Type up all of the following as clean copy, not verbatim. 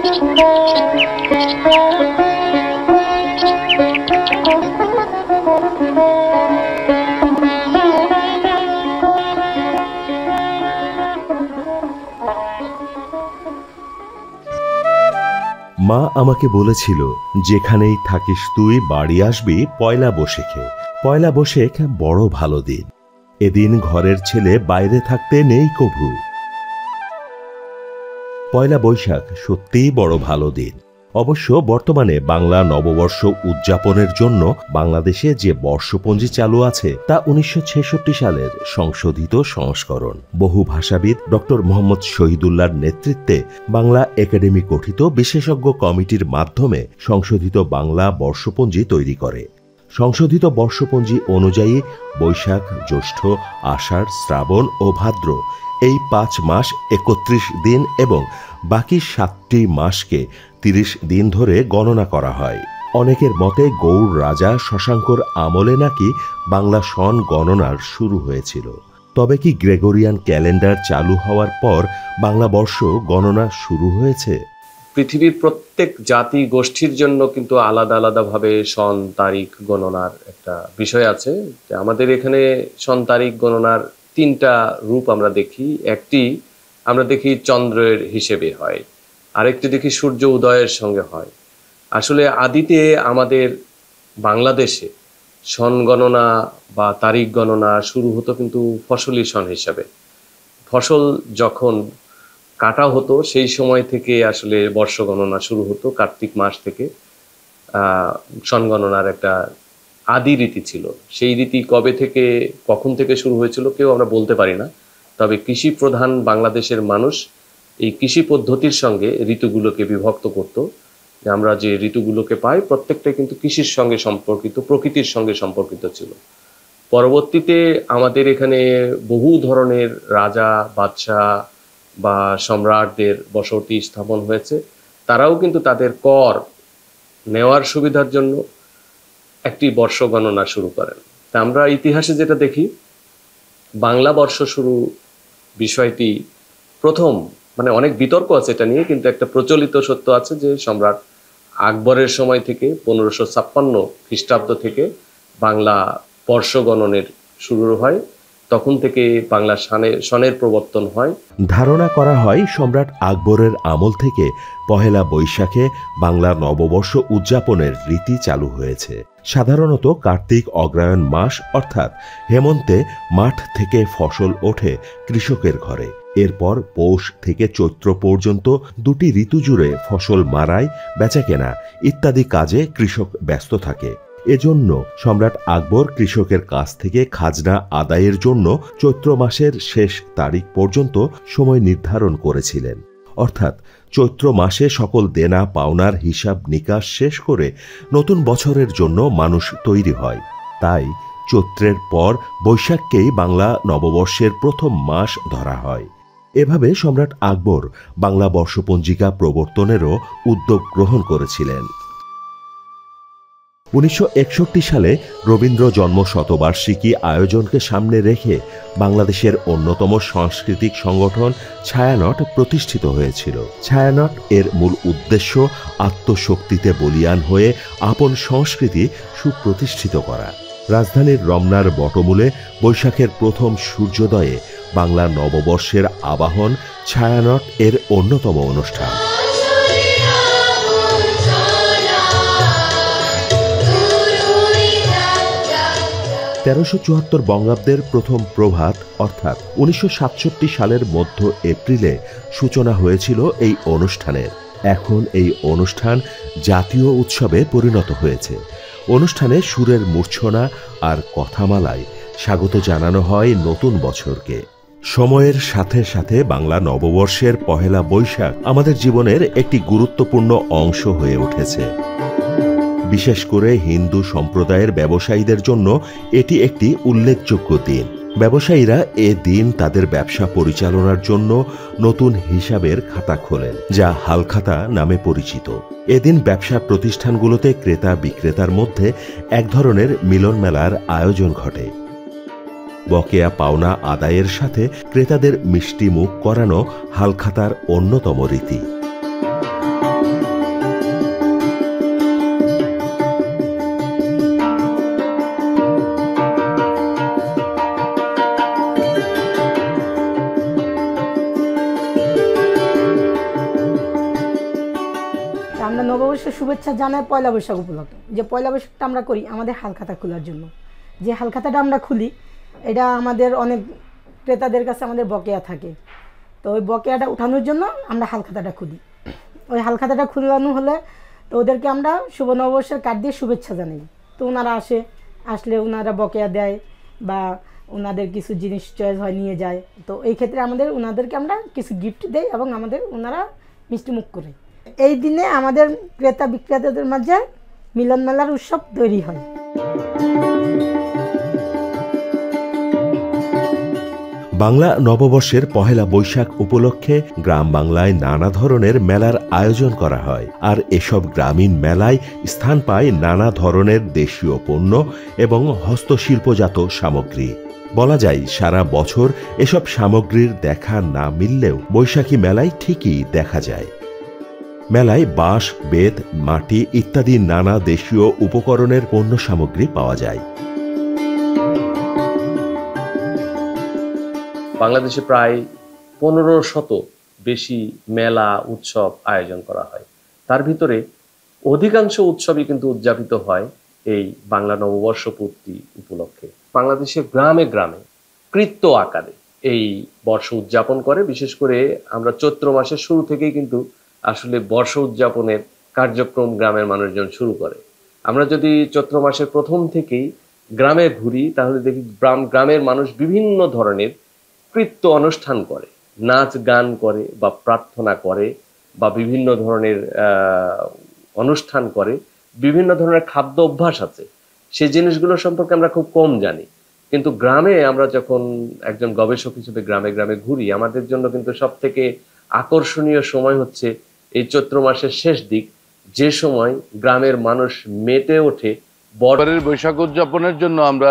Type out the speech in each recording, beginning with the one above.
মা আমাকে বলেছিল, যেখানেই থাকিস তুই বাড়ি আসবি পয়লা বৈশাখে। পয়লা বৈশাখ বড় ভালো দিন। এদিন ঘরের ছেলে বাইরে থাকতে নেই কভু। পয়লা বৈশাখ সত্যিই বড় ভালো দিন। অবশ্য বর্তমানে বাংলা নববর্ষ উদযাপনের জন্য বাংলাদেশে যে বর্ষপঞ্জি চালু আছে তা 1966 সালের সংশোধিত সংস্করণ। বহু ভাষাবিদ ডক্টর মোহাম্মদ শহীদুল্লাহর নেতৃত্বে বাংলা একাডেমি গঠিত বিশেষজ্ঞ কমিটির মাধ্যমে সংশোধিত বাংলা বর্ষপঞ্জি তৈরি করে। সংশোধিত বর্ষপঞ্জি অনুযায়ী বৈশাখ, জ্যৈষ্ঠ, আষাঢ়, শ্রাবণ ও ভাদ্র এই 5 মাস 31 দিন এবং বাকি 7টি মাসকে 30 দিন ধরে গণনা করা হয়। অনেকের মতে গৌড় রাজা শশাঙ্কর আমলে নাকি বাংলা সন গণনার শুরু হয়েছিল। তবে কি গ্রেগরিয়ান ক্যালেন্ডার চালু হওয়ার পর বাংলা বর্ষ গণনা শুরু হয়েছে? পৃথিবীর প্রত্যেক জাতি গোষ্ঠীর জন্য কিন্তু আলাদা আলাদাভাবে সন তারিখ গণনার একটা বিষয় আছে। আমাদের এখানে সন তারিখ গণনার 3টা রূপ আমরা দেখি। একটি আমরা দেখি চন্দ্রের হিসেবে হয়, আরেকটি দেখি সূর্য উদয়ের সঙ্গে হয়। আসলে আদিতে আমাদের বাংলাদেশে সন গণনা বা তারিখ গণনা শুরু হতো কিন্তু ফসলি সন হিসাবে। ফসল যখন কাটা হতো সেই সময় থেকে আসলে বর্ষ গণনা শুরু হতো। কার্তিক মাস থেকে সন গণনার একটা আদি রীতি ছিল। সেই রীতি কবে থেকে কখন থেকে শুরু হয়েছিল কেউ আমরা বলতে পারি না। তবে কৃষি প্রধান বাংলাদেশের মানুষ এই কৃষি পদ্ধতির সঙ্গে ঋতুগুলোকে বিভক্ত করত। আমরা যে ঋতুগুলোকে পাই প্রত্যেকটাই কিন্তু কৃষির সঙ্গে সম্পর্কিত, প্রকৃতির সঙ্গে সম্পর্কিত ছিল। পরবর্তীতে আমাদের এখানে বহু ধরনের রাজা, বাদশাহ বা সম্রাটদের বসতি স্থাপন হয়েছে। তারাও কিন্তু তাদের কর নেওয়ার সুবিধার জন্য একটি বর্ষ গণনা শুরু করেন। তা আমরা ইতিহাসে যেটা দেখি, বাংলা বর্ষ শুরু বিষয়টি প্রথম, মানে অনেক বিতর্ক আছে এটা নিয়ে, কিন্তু একটা প্রচলিত সত্য আছে যে সম্রাট আকবরের সময় থেকে 1556 খ্রিস্টাব্দ থেকে বাংলা বর্ষ গণনের শুরু হয়। তখন থেকে বাংলা সনের প্রবর্তন হয়। ধারণা করা হয় সম্রাট আকবরের আমল থেকে পহেলা বৈশাখে বাংলা নববর্ষ উদযাপনের রীতি চালু হয়েছে। সাধারণত কার্তিক অগ্রহায়ণ মাস অর্থাৎ হেমন্তে মাঠ থেকে ফসল ওঠে কৃষকের ঘরে। এরপর পৌষ থেকে চৈত্র পর্যন্ত 2টি ঋতু জুড়ে ফসল মারাই, বেচাকেনা ইত্যাদি কাজে কৃষক ব্যস্ত থাকে। এজন্য সম্রাট আকবর কৃষকের কাছ থেকে খাজনা আদায়ের জন্য চৈত্র মাসের শেষ তারিখ পর্যন্ত সময় নির্ধারণ করেছিলেন। অর্থাৎ চৈত্র মাসে সকল দেনা পাওনার হিসাব নিকাশ শেষ করে নতুন বছরের জন্য মানুষ তৈরি হয়। তাই চৈত্রের পর বৈশাখকেই বাংলা নববর্ষের প্রথম মাস ধরা হয়। এভাবে সম্রাট আকবর বাংলা বর্ষপঞ্জিকা প্রবর্তনেরও উদ্যোগ গ্রহণ করেছিলেন। 1961 সালে রবীন্দ্র জন্ম শতবার্ষিকী আয়োজনকে সামনে রেখে বাংলাদেশের অন্যতম সাংস্কৃতিক সংগঠন ছায়ানট প্রতিষ্ঠিত হয়েছিল। ছায়ানট এর মূল উদ্দেশ্য আত্মশক্তিতে বলীয়ান হয়ে আপন সংস্কৃতি সুপ্রতিষ্ঠিত করা। রাজধানীর রমনার বটমূলে বৈশাখের প্রথম সূর্যোদয়ে বাংলা নববর্ষের আবাহন ছায়ানট এর অন্যতম অনুষ্ঠান। 1374 বঙ্গাব্দের প্রথম প্রভাত অর্থাৎ 1967 সালের মধ্য এপ্রিলে সূচনা হয়েছিল এই অনুষ্ঠানের। এখন এই অনুষ্ঠান জাতীয় উৎসবে পরিণত হয়েছে। অনুষ্ঠানে সুরের মূর্ছনা আর কথামালায় স্বাগত জানানো হয় নতুন বছরকে। সময়ের সাথে সাথে বাংলা নববর্ষের পহেলা বৈশাখ আমাদের জীবনের একটি গুরুত্বপূর্ণ অংশ হয়ে উঠেছে। বিশেষ করে হিন্দু সম্প্রদায়ের ব্যবসায়ীদের জন্য এটি একটি উল্লেখযোগ্য দিন। ব্যবসায়ীরা এ দিন তাদের ব্যবসা পরিচালনার জন্য নতুন হিসাবের খাতা খোলেন, যা হালখাতা নামে পরিচিত। এদিন ব্যবসা প্রতিষ্ঠানগুলোতে ক্রেতা বিক্রেতার মধ্যে এক ধরনের মিলন মেলার আয়োজন ঘটে। বকেয়া পাওনা আদায়ের সাথে ক্রেতাদের মিষ্টি মুখ করানো হালখাতার অন্যতম রীতি। নববর্ষের শুভেচ্ছা জানাই পয়লা বৈশাখ উপলক্ষে। যে পয়লা বৈশাখটা আমরা করি আমাদের হালখাতা খোলার জন্য, যে হালখাতাটা আমরা খুলি এটা আমাদের অনেক ক্রেতাদের কাছে আমাদের বকেয়া থাকে, তো ওই বকেয়াটা উঠানোর জন্য আমরা হালখাতাটা খুলি। ওই হালখাতাটা খুলানো হলে তো ওদেরকে আমরা শুভ নববর্ষের কার্ড দিয়ে শুভেচ্ছা জানাই। তো ওনারা আসলে ওনারা বকেয়া দেয় বা ওনাদের কিছু জিনিস চয়েস হয় নিয়ে যায়। তো এই ক্ষেত্রে ওনাদেরকে আমরা কিছু গিফট দেই এবং ওনারা মিষ্টিমুখ করে। এই দিনে আমাদের ক্রেতা বিক্রেতাদের মাঝে মিলন মেলার উৎসব তৈরি হয়। বাংলা নববর্ষের পহেলা বৈশাখ উপলক্ষে গ্রাম বাংলায় নানা ধরনের মেলার আয়োজন করা হয়, আর এসব গ্রামীণ মেলায় স্থান পায় নানা ধরনের দেশীয় পণ্য এবং হস্তশিল্পজাত সামগ্রী। বলা যায় সারা বছর এসব সামগ্রীর দেখা না মিললেও বৈশাখী মেলায় ঠিকই দেখা যায়। মেলায় বাঁশ, বেত, মাটি ইত্যাদি নানা দেশীয় উপকরণের পণ্য সামগ্রী পাওয়া যায়। বাংলাদেশে প্রায় 1500 বেশি মেলা উৎসব আয়োজন করা হয়। তার ভিতরে অধিকাংশ উৎসবই কিন্তু উদযাপিত হয় এই বাংলা নববর্ষ পূর্তি উপলক্ষে। বাংলাদেশের গ্রামে গ্রামে কৃত্য আকারে এই বর্ষ উদযাপন করে। বিশেষ করে আমরা চৈত্র মাসের শুরু থেকেই কিন্তু আসলে বর্ষ উদযাপনের কার্যক্রম গ্রামের মানুষজন শুরু করে। আমরা যদি চৈত্র মাসের প্রথম থেকেই গ্রামে ঘুরি তাহলে দেখি গ্রামের মানুষ বিভিন্ন ধরনের কৃত্য অনুষ্ঠান করে, নাচ গান করে বা প্রার্থনা করে বা বিভিন্ন ধরনের অনুষ্ঠান করে। বিভিন্ন ধরনের খাদ্য অভ্যাস আছে, সেই জিনিসগুলো সম্পর্কে আমরা খুব কম জানি। কিন্তু গ্রামে আমরা যখন একজন গবেষক হিসেবে গ্রামে গ্রামে ঘুরি, আমাদের জন্য কিন্তু সব থেকে আকর্ষণীয় সময় হচ্ছে এই চৈত্র মাসের শেষ দিক, যে সময় গ্রামের মানুষ মেতে ওঠে। বরের বৈশাখ উদযাপনের জন্য আমরা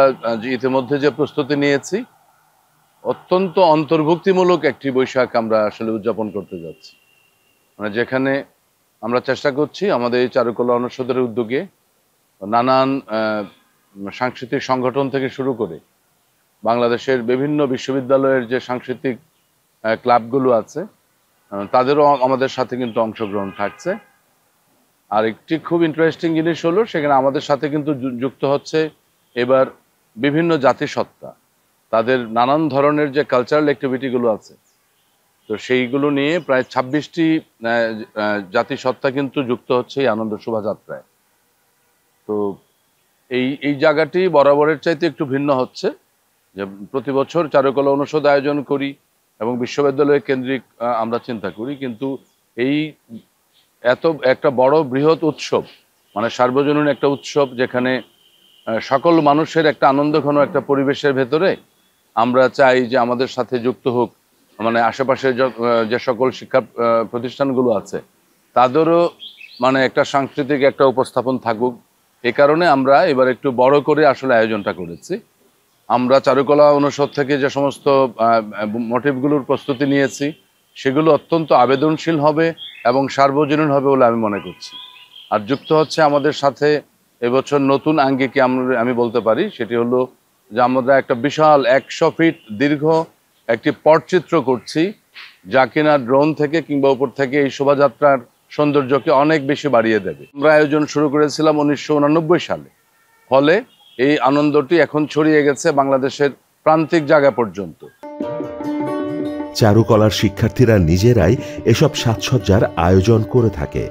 ইতিমধ্যে যে প্রস্তুতি নিয়েছি, অত্যন্ত অন্তর্ভুক্তিমূলক একটি বৈশাখ আমরা আসলে উদযাপন করতে যাচ্ছি। মানে যেখানে আমরা চেষ্টা করছি আমাদের এই চারুকলা অনুষদের উদ্যোগে নানান সাংস্কৃতিক সংগঠন থেকে শুরু করে বাংলাদেশের বিভিন্ন বিশ্ববিদ্যালয়ের যে সাংস্কৃতিক ক্লাবগুলো আছে তাদেরও আমাদের সাথে কিন্তু অংশগ্রহণ থাকছে। আর একটি খুব ইন্টারেস্টিং জিনিস হলো সেখানে আমাদের সাথে কিন্তু যুক্ত হচ্ছে এবার বিভিন্ন জাতিসত্তা, তাদের নানান ধরনের যে কালচারাল অ্যাক্টিভিটিগুলো আছে, তো সেইগুলো নিয়ে প্রায় 26টি জাতিসত্তা কিন্তু যুক্ত হচ্ছে এই আনন্দ শোভাযাত্রায়। তো এই জায়গাটি বরাবরের চাইতে একটু ভিন্ন হচ্ছে, যে প্রতি বছর চারুকলা অনুষদ আয়োজন করি এবং বিশ্ববিদ্যালয় কেন্দ্রিক আমরা চিন্তা করি, কিন্তু এই এত একটা বড় বৃহৎ উৎসব, মানে সার্বজনীন একটা উৎসব যেখানে সকল মানুষের একটা আনন্দঘন একটা পরিবেশের ভেতরে আমরা চাই যে আমাদের সাথে যুক্ত হোক, মানে আশেপাশে যে সকল শিক্ষা প্রতিষ্ঠানগুলো আছে তাদেরও মানে একটা সাংস্কৃতিক একটা উপস্থাপন থাকুক। এ কারণে আমরা এবার একটু বড় করে আসলে আয়োজনটা করেছি। আমরা চারুকলা অনুষদ থেকে যে সমস্ত মোটিভগুলোর প্রস্তুতি নিয়েছি সেগুলো অত্যন্ত আবেদনশীল হবে এবং সার্বজনীন হবে বলে আমি মনে করছি। আর যুক্ত হচ্ছে আমাদের সাথে এবছর নতুন আঙ্গিকে আমি বলতে পারি, সেটি হলো যে আমরা একটা বিশাল 100 ফিট দীর্ঘ একটি পটচিত্র করছি, যা কিনা ড্রোন থেকে কিংবা উপর থেকে এই শোভাযাত্রার সৌন্দর্যকে অনেক বেশি বাড়িয়ে দেবে। আমরা আয়োজন শুরু করেছিলাম 1989 সালে, ফলে এই আনন্দটি এখন ছড়িয়ে গেছে বাংলাদেশের প্রান্তিক জায়গা পর্যন্ত। চারুকলার শিক্ষার্থীরা নিজেরাই এসব সাজসজ্জার আয়োজন করে থাকে।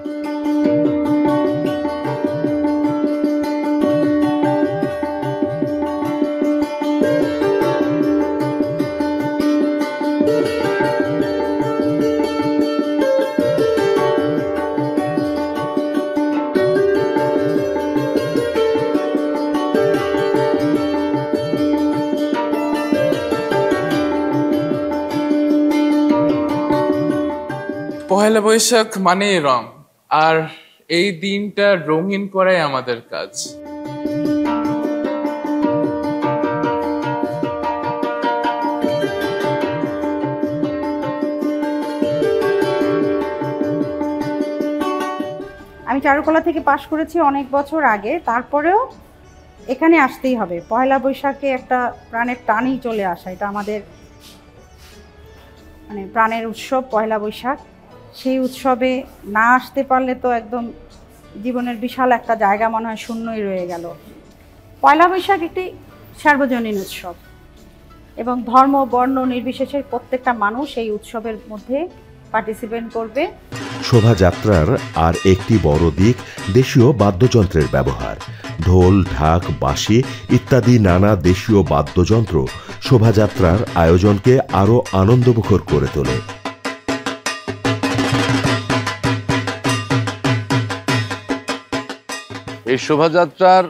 পহেলা বৈশাখ মানে রং, আর এই দিনটা রঙিন করাই আমাদের কাজ। আমি চারুকলা থেকে পাশ করেছি অনেক বছর আগে, তারপরেও এখানে আসতেই হবে। পহেলা বৈশাখে একটা প্রাণের টানই চলে আসা, এটা আমাদের মানে প্রাণের উৎসব পহেলা বৈশাখ। সেই উৎসবে না আসতে পারলে তো একদম জীবনের বিশাল একটা জায়গা মনে হয় শূন্যই রয়ে গেল। পয়লা বৈশাখ একটি সার্বজনীন উৎসব এবং ধর্ম বর্ণ নির্বিশেষে প্রত্যেকটা মানুষ এই উৎসবের মধ্যে পার্টিসিপেট করবে। শোভাযাত্রার আর একটি বড় দিক দেশীয় বাদ্যযন্ত্রের ব্যবহার। ঢোল, ঢাক, বাঁশি ইত্যাদি নানা দেশীয় বাদ্যযন্ত্র শোভাযাত্রার আয়োজনকে আরও আনন্দমুখর করে তোলে। এই শোভাযাত্রার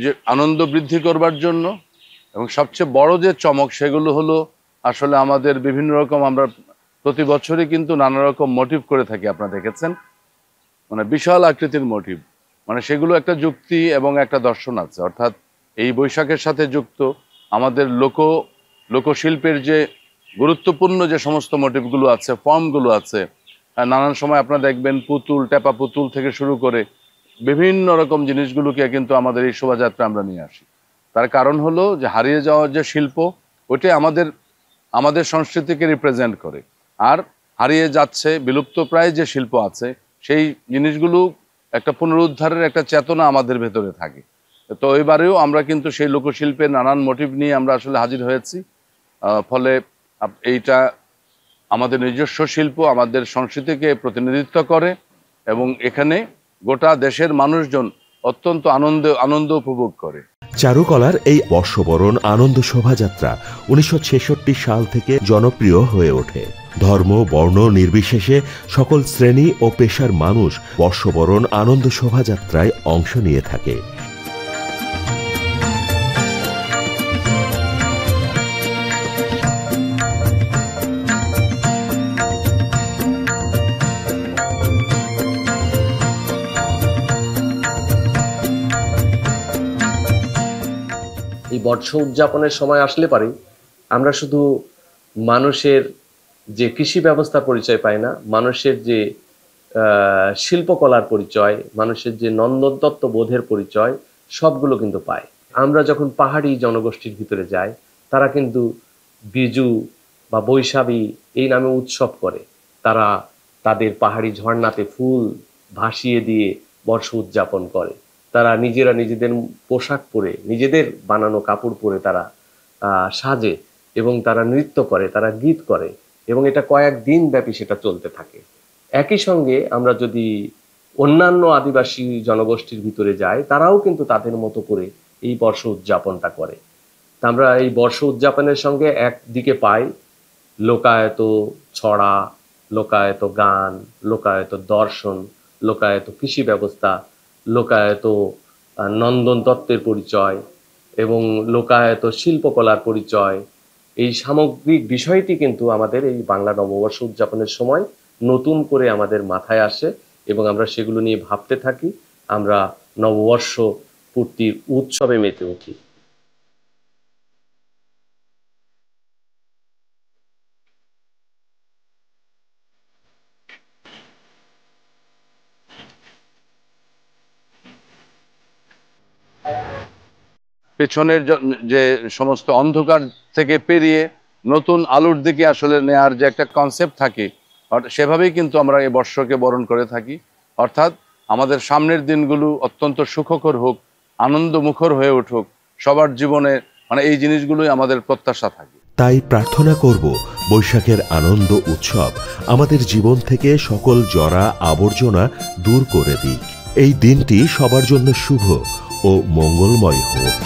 যে আনন্দ বৃদ্ধি করবার জন্য এবং সবচেয়ে বড় যে চমক সেগুলো হলো আসলে আমাদের বিভিন্ন রকম, আমরা প্রতি বছরই কিন্তু নানা রকম মোটিভ করে থাকি, আপনারা দেখেছেন, মানে বিশাল আকৃতির মোটিভ, মানে সেগুলো একটা যুক্তি এবং একটা দর্শন আছে। অর্থাৎ এই বৈশাখের সাথে যুক্ত আমাদের লোকশিল্পের যে গুরুত্বপূর্ণ যে সমস্ত মোটিভগুলো আছে, ফর্মগুলো আছে, নানান সময় আপনারা দেখবেন পুতুল, টেপা পুতুল থেকে শুরু করে বিভিন্ন রকম জিনিসগুলোকে কিন্তু আমাদের এই শোভাযাত্রা আমরা নিয়ে আসি। তার কারণ হলো যে হারিয়ে যাওয়ার যে শিল্প, ওইটাই আমাদের সংস্কৃতিকে রিপ্রেজেন্ট করে। আর হারিয়ে যাচ্ছে বিলুপ্ত প্রায় যে শিল্প আছে সেই জিনিসগুলো একটা পুনরুদ্ধারের একটা চেতনা আমাদের ভেতরে থাকে। তো এবারেও আমরা কিন্তু সেই লোকশিল্পের নানান মোটিভ নিয়ে আমরা আসলে হাজির হয়েছি। ফলে এইটা আমাদের নিজস্ব শিল্প, আমাদের সংস্কৃতিকে প্রতিনিধিত্ব করে এবং এখানে গোটা দেশের মানুষজন অত্যন্ত আনন্দ উপভোগ করে। চারুকলার এই বর্ষবরণ আনন্দ শোভাযাত্রা 1966 সাল থেকে জনপ্রিয় হয়ে ওঠে। ধর্ম বর্ণ নির্বিশেষে সকল শ্রেণী ও পেশার মানুষ বর্ষবরণ আনন্দ শোভাযাত্রায় অংশ নিয়ে থাকে। এই বর্ষ উদযাপনের সময় আসলে পারি আমরা শুধু মানুষের যে কৃষি ব্যবস্থা পরিচয় পাই না, মানুষের যে শিল্পকলার পরিচয়, মানুষের যে নন্দনতত্ত্ব বোধের পরিচয়, সবগুলো কিন্তু পাই। আমরা যখন পাহাড়ি জনগোষ্ঠীর ভিতরে যাই, তারা কিন্তু বিজু বা বৈশাখী এই নামে উৎসব করে। তারা তাদের পাহাড়ি ঝর্ণাতে ফুল ভাসিয়ে দিয়ে বর্ষ উদযাপন করে। তারা নিজেরা নিজেদের পোশাক পরে, নিজেদের বানানো কাপড় পরে তারা সাজে এবং তারা নৃত্য করে, তারা গীত করে এবং এটা কয়েকদিন ব্যাপী সেটা চলতে থাকে। একই সঙ্গে আমরা যদি অন্যান্য আদিবাসী জনগোষ্ঠীর ভিতরে যাই, তারাও কিন্তু তাদের মতো করে এই বর্ষ উদযাপনটা করে। তা আমরা এই বর্ষ উদযাপনের সঙ্গে একদিকে পাই লোকায়ত ছড়া, লোকায়ত গান, লোকায়ত দর্শন, লোকায়ত কৃষি ব্যবস্থা, লোকায়ত নন্দন তত্ত্বের পরিচয় এবং লোকায়ত শিল্পকলার পরিচয়। এই সামগ্রিক বিষয়টি কিন্তু আমাদের এই বাংলা নববর্ষ উদযাপনের সময় নতুন করে আমাদের মাথায় আসে এবং আমরা সেগুলো নিয়ে ভাবতে থাকি। আমরা নববর্ষ পূর্তির উৎসবে মেতে উঠি। পেছনের যে সমস্ত অন্ধকার থেকে পেরিয়ে নতুন আলোর দিকে আসলে নেয়ার যে একটা কনসেপ্ট থাকে, সেভাবেই কিন্তু আমরা এই বর্ষকে বরণ করে থাকি। অর্থাৎ আমাদের সামনের দিনগুলো অত্যন্ত সুখকর হোক, আনন্দমুখর হয়ে উঠুক সবার জীবনে, মানে এই জিনিসগুলোই আমাদের প্রত্যাশা থাকে। তাই প্রার্থনা করব বৈশাখের আনন্দ উৎসব আমাদের জীবন থেকে সকল জরা আবর্জনা দূর করে দিক। এই দিনটি সবার জন্য শুভ ও মঙ্গলময় হোক।